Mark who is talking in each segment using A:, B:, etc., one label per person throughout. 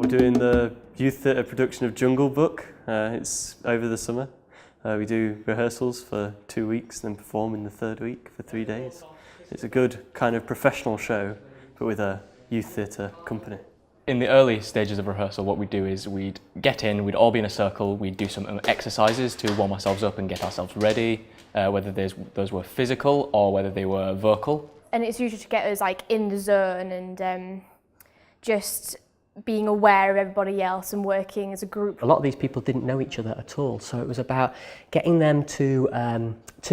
A: doing the youth theatre production of Jungle Book. It's over the summer. We do rehearsals for 2 weeks, then perform in the third week for 3 days. It's a good kind of professional show, but with a youth theatre company.
B: In the early stages of rehearsal, what we'd do is we'd get in, we'd all be in a circle, we'd do some exercises to warm ourselves up and get ourselves ready, whether those were physical or whether they were vocal.
C: And it's usually to get us like in the zone and just being aware of everybody else and working as a group.
D: A lot of these people didn't know each other at all, so it was about getting them to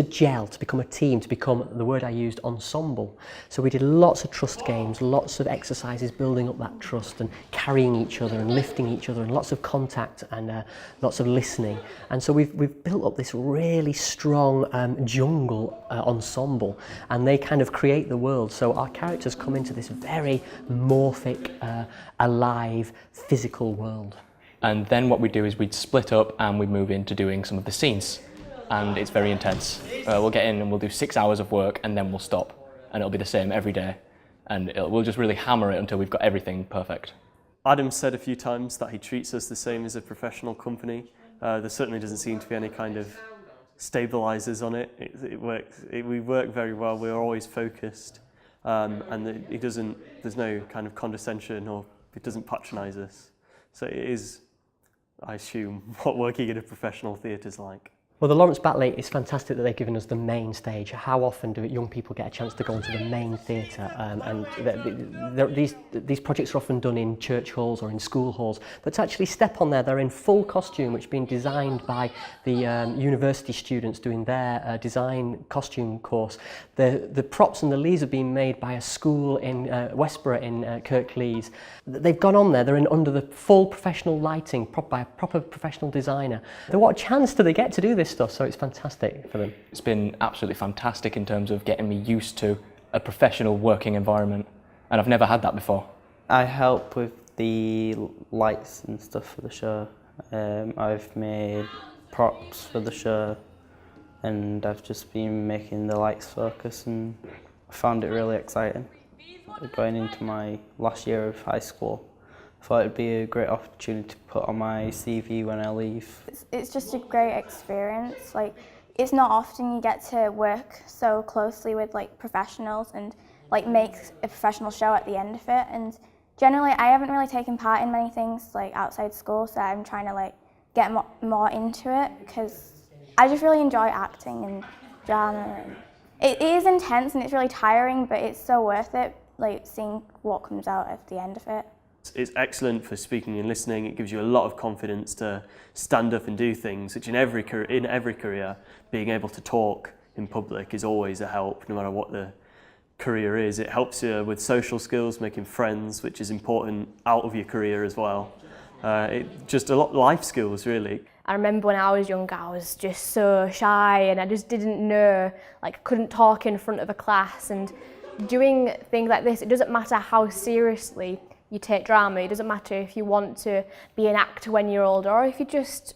D: gel, to become a team, to become, the word I used, ensemble. So we did lots of trust games, lots of exercises building up that trust and carrying each other and lifting each other, and lots of contact and lots of listening. And so we've built up this really strong jungle ensemble, and they kind of create the world. So our characters come into this very morphic, alive, physical world.
B: And then what we'd do is we'd split up and we'd move into doing some of the scenes. And it's very intense. We'll get in and we'll do 6 hours of work and then we'll stop. And it'll be the same every day. And we'll just really hammer it until we've got everything perfect.
A: Adam said a few times that he treats us the same as a professional company. There certainly doesn't seem to be any kind of stabilisers on it. We work very well, we're always focused. And there's no kind of condescension, or it doesn't patronise us. So it is, I assume, what working in a professional theatre is like.
D: Well, the Lawrence Batley is fantastic that they've given us the main stage. How often do young people get a chance to go onto the main theatre? These projects are often done in church halls or in school halls, but to actually step on there, they're in full costume, which has been designed by the university students doing their design costume course. The props and the leaves have been made by a school in Westborough in Kirklees. They've gone on there, they're under the full professional lighting, by a proper professional designer. So what a chance do they get to do this stuff, so it's fantastic for them.
B: It's been absolutely fantastic in terms of getting me used to a professional working environment, and I've never had that before.
E: I help with the lights and stuff for the show. I've made props for the show, and I've just been making the lights focus, and I found it really exciting. Going into my last year of high school, I thought it'd be a great opportunity to put on my CV when I leave.
F: It's just a great experience. Like, it's not often you get to work so closely with like professionals and like make a professional show at the end of it. And generally, I haven't really taken part in many things like outside school, so I'm trying to like get more into it because I just really enjoy acting and drama. And it is intense and it's really tiring, but it's so worth it. Like seeing what comes out at the end of it.
A: It's excellent for speaking and listening. It gives you a lot of confidence to stand up and do things, which in every career, being able to talk in public is always a help, no matter what the career is. It helps you with social skills, making friends, which is important out of your career as well. Just a lot of life skills, really.
C: I remember when I was younger, I was just so shy and I just didn't know, like I couldn't talk in front of a class. And doing things like this, it doesn't matter how seriously you take drama, it doesn't matter if you want to be an actor when you're older or if you just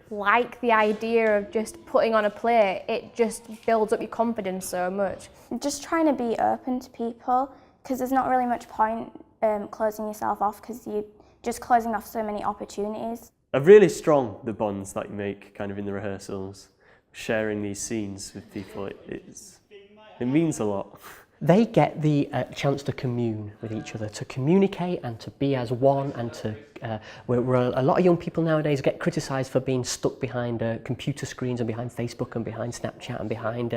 C: like the idea of just putting on a play, it just builds up your confidence so much.
F: Just trying to be open to people, because there's not really much point closing yourself off, because you're just closing off so many opportunities.
A: Are really strong, the bonds that you make kind of in the rehearsals, sharing these scenes with people, it means a lot.
D: They get the chance to commune with each other, to communicate and to be as one, and to where a lot of young people nowadays get criticised for being stuck behind computer screens and behind Facebook and behind Snapchat and behind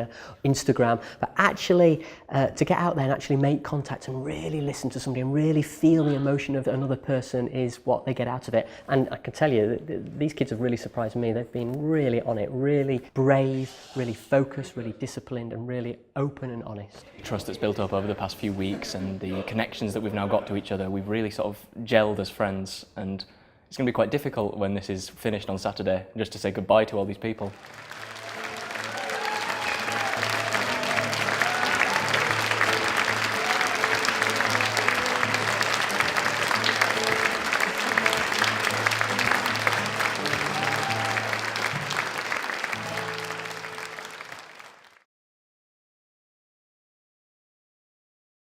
D: Instagram, but actually to get out there and actually make contact and really listen to somebody and really feel the emotion of another person is what they get out of it. And I can tell you, these kids have really surprised me. They've been really on it, really brave, really focused, really disciplined, and really open and honest.
B: Trust that's built up over the past few weeks and the connections that we've now got to each other, we've really sort of gelled as friends, and it's going to be quite difficult when this is finished on Saturday just to say goodbye to all these people.